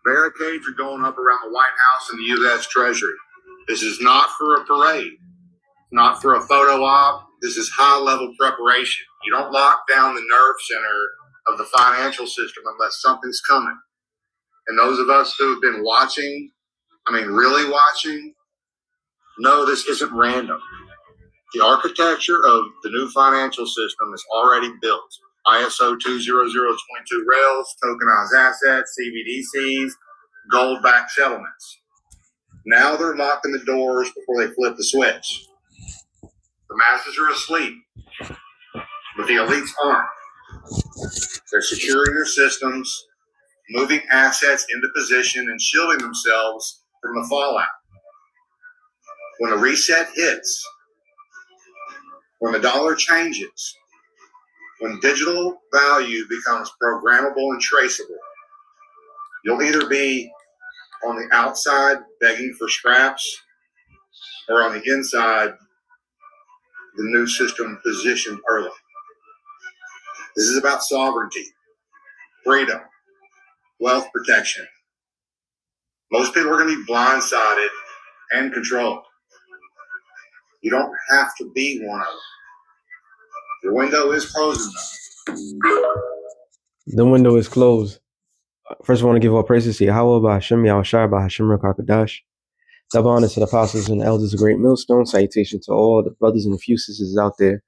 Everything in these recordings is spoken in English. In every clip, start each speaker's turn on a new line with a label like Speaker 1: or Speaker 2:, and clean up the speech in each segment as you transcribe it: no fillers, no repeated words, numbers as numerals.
Speaker 1: Barricades are going up around the White House and the U.S. Treasury. This is not for a parade, not for a photo op. This is high-level preparation. You don't lock down the nerve center of the financial system unless something's coming. And those of us who have been watching, really watching, know this isn't random. The architecture of the new financial system is already built. ISO 20022 rails, tokenized assets, CBDCs, gold-backed settlements. Now they're locking the doors before they flip the switch. The masses are asleep, but the elites aren't. They're securing their systems, moving assets into position, and shielding themselves from the fallout. When a reset hits, when the dollar changes, when digital value becomes programmable and traceable, you'll either be on the outside begging for scraps or on the inside, the new system positioned early. This is about sovereignty, freedom, wealth protection. Most people are going to be blindsided and controlled. You don't have to be one of them. Your window is closing though.
Speaker 2: The window is closed. First, I want to give all praises to Yahweh, Bahashem, Yahushua, Bahashem, Rakakadash. Double honor to the apostles and elders of Great Millstone. Salutation to all the brothers and the few sisters out there.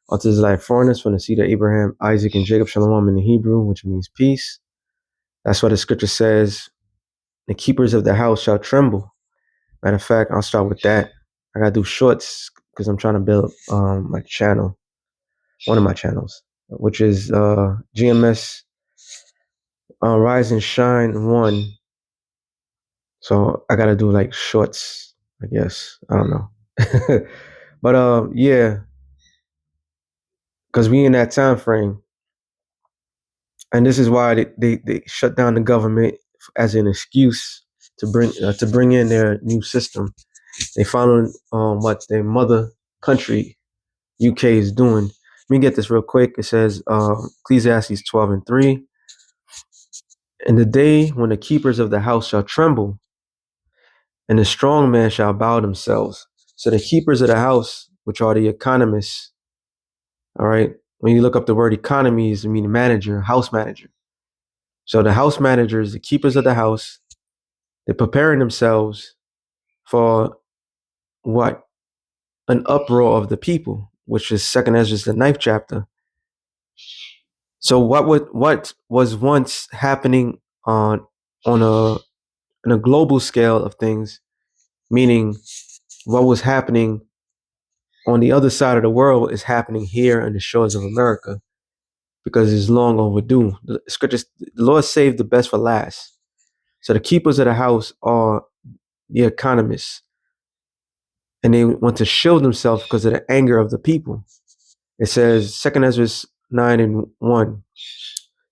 Speaker 2: All to Israelite foreigners from the seed of Abraham, Isaac, and Jacob. Shalom in the Hebrew, which means peace. That's what the scripture says. The keepers of the house shall tremble. Matter of fact, I'll start with that. I gotta do shorts because I'm trying to build my channel, one of my channels, which is GMS Rise and Shine 1. So I gotta do like shorts, I guess. I don't know. But yeah, because we in that time frame. And this is why they shut down the government as an excuse to bring in their new system. They following what their mother country UK is doing. Let me get this real quick. It says Ecclesiastes 12:3. In the day when the keepers of the house shall tremble, and the strong man shall bow themselves. So the keepers of the house, which are the economists, all right. When you look up the word economies, I mean manager, house manager. So the house managers, the keepers of the house, they're preparing themselves for what? An uproar of the people, which is 2nd Ezra, the 9th chapter. So what was once happening on a global scale of things, meaning what was happening on the other side of the world is happening here on the shores of America because it's long overdue. The scriptures, the Lord saved the best for last. So the keepers of the house are the economists, and they want to shield themselves because of the anger of the people. It says 2nd Ezra 9:1.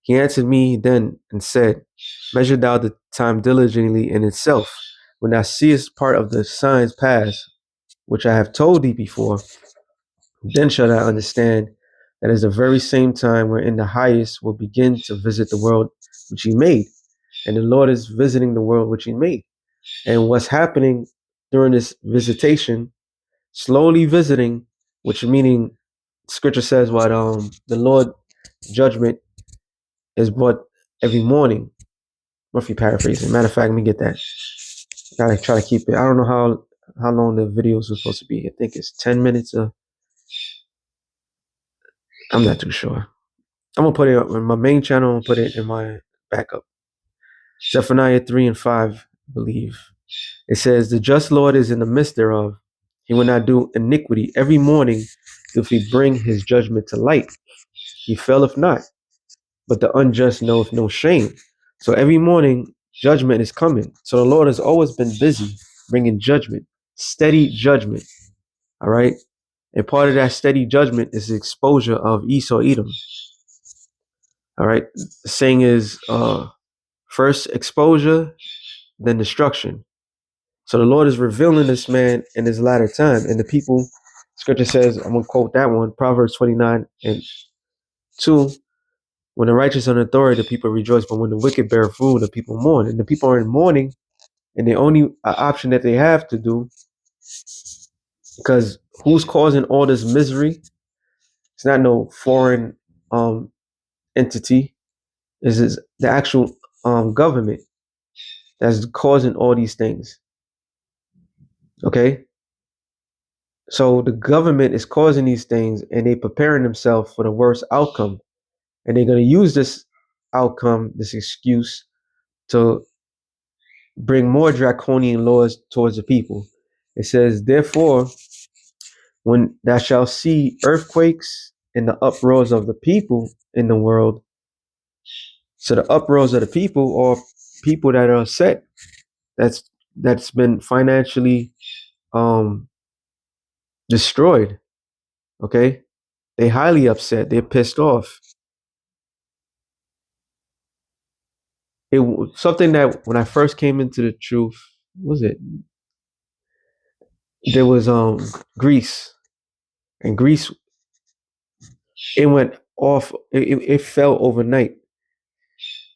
Speaker 2: He answered me then and said, measure thou the time diligently in itself, when thou seest part of the signs pass, which I have told thee before, then shalt thou understand that is the very same time wherein the highest will begin to visit the world which he made. And the Lord is visiting the world which he made. And what's happening during this visitation, slowly visiting, which meaning scripture says what the Lord judgment is brought every morning. Roughly paraphrasing. Matter of fact, let me get that. Gotta try to keep it. I don't know how long the videos are supposed to be. I think it's 10 minutes. I'm not too sure. I'm gonna put it on my main channel. I'm gonna put it in my backup. Zephaniah 3:5, I believe. It says, the just Lord is in the midst thereof. He will not do iniquity. Every morning doth he bring his judgment to light. He faileth not, but the unjust knoweth no shame. So every morning judgment is coming. So the Lord has always been busy bringing judgment, steady judgment. All right. And part of that steady judgment is the exposure of Esau Edom. All right. The saying is first exposure, then destruction. So the Lord is revealing this man in his latter time. And the people, scripture says, I'm going to quote that one, Proverbs 29:2. When the righteous are in authority, the people rejoice. But when the wicked bear rule, the people mourn. And the people are in mourning, and the only option that they have to do, because who's causing all this misery? It's not no foreign entity. It's the actual government that's causing all these things. Okay? So the government is causing these things, and they preparing themselves for the worst outcome. And they're going to use this outcome, this excuse, to bring more draconian laws towards the people. It says, therefore, when thou shalt see earthquakes and the uproars of the people in the world. So the uproars of the people are people that are upset. That's been financially um destroyed. Okay, they highly upset. They're pissed off. Something that when I first came into the truth, what was it? There was Greece, and Greece, it went off. It fell overnight,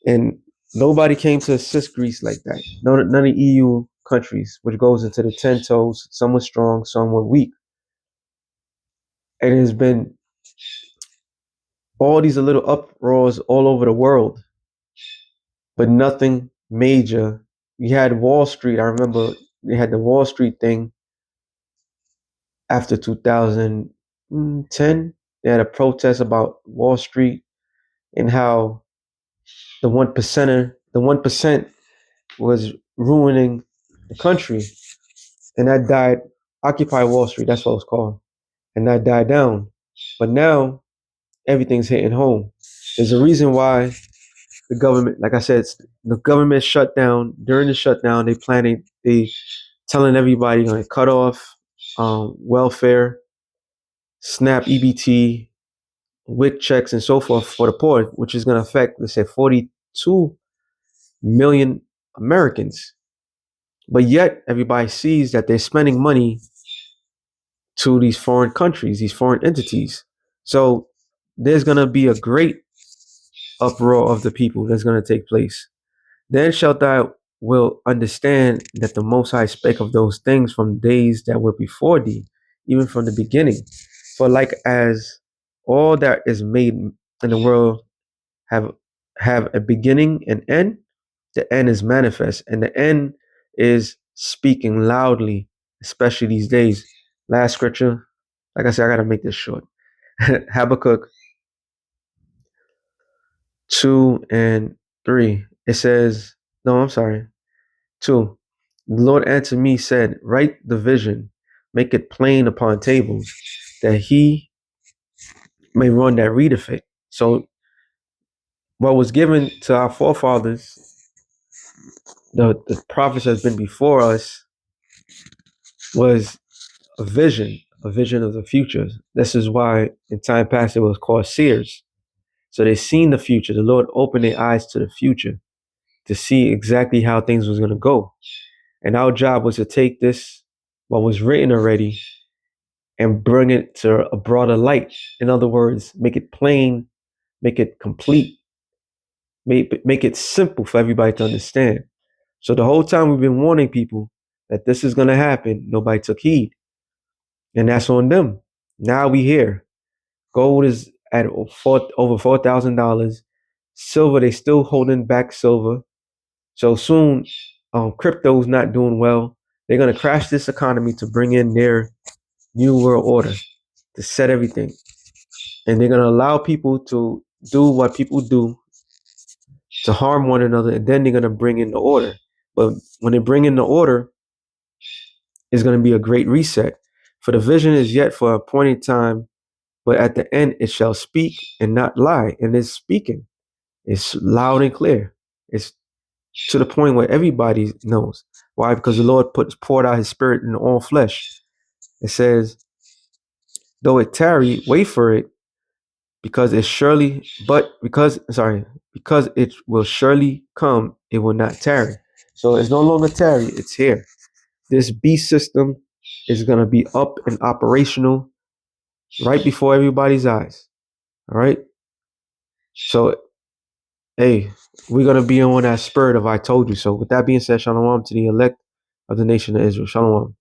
Speaker 2: and nobody came to assist Greece like that. None of the EU countries, which goes into the 10 toes. Some were strong, some were weak. And it has been all these little uproars all over the world, but nothing major. You had Wall Street. I remember they had the Wall Street thing after 2010. They had a protest about Wall Street and how the 1% was ruining the country. And that died. Occupy Wall Street, that's what it was called. And that died down. But now everything's hitting home. There's a reason why the government, like I said, the government shut down. During the shutdown, they telling everybody going to cut off welfare, SNAP, EBT, WIC checks, and so forth for the poor, which is going to affect, let's say, 42 million Americans. But yet, everybody sees that they're spending money to these foreign countries, these foreign entities. So there's going to be a great uproar of the people that's going to take place. Then shalt thou will understand that the Most High spake of those things from days that were before thee, even from the beginning. For like as all that is made in the world have a beginning and end, the end is manifest, and the end is speaking loudly, especially these days. Last scripture, like I said, I gotta make this short. Habakkuk 2 and 3. It says, no, I'm sorry. 2. The Lord answered me, said, write the vision, make it plain upon tables, that he may run that readeth it. So what was given to our forefathers, the prophets has been before us, was a vision of the future. This is why in time past it was called seers. So they seen the future. The Lord opened their eyes to the future to see exactly how things was going to go. And our job was to take this, what was written already, and bring it to a broader light. In other words, make it plain, make it complete, make it simple for everybody to understand. So the whole time we've been warning people that this is going to happen, nobody took heed. And that's on them. Now we here. Gold is at over $4,000. Silver, they still holding back silver. So soon, crypto's not doing well. They're going to crash this economy to bring in their new world order, to set everything. And they're going to allow people to do what people do, to harm one another, and then they're going to bring in the order. But when they bring in the order, it's going to be a great reset. For the vision is yet for a appointed time, but at the end it shall speak and not lie. And it's speaking. It's loud and clear. It's to the point where everybody knows. Why? Because the Lord poured out his spirit in all flesh. It says, though it tarry, wait for it, because it will surely come, it will not tarry. So it's no longer tarry, it's here. This beast system is going to be up and operational right before everybody's eyes. All right. So hey, we're gonna be on that spirit of "I told you so." With that being said, shalom to the elect of the nation of Israel. Shalom.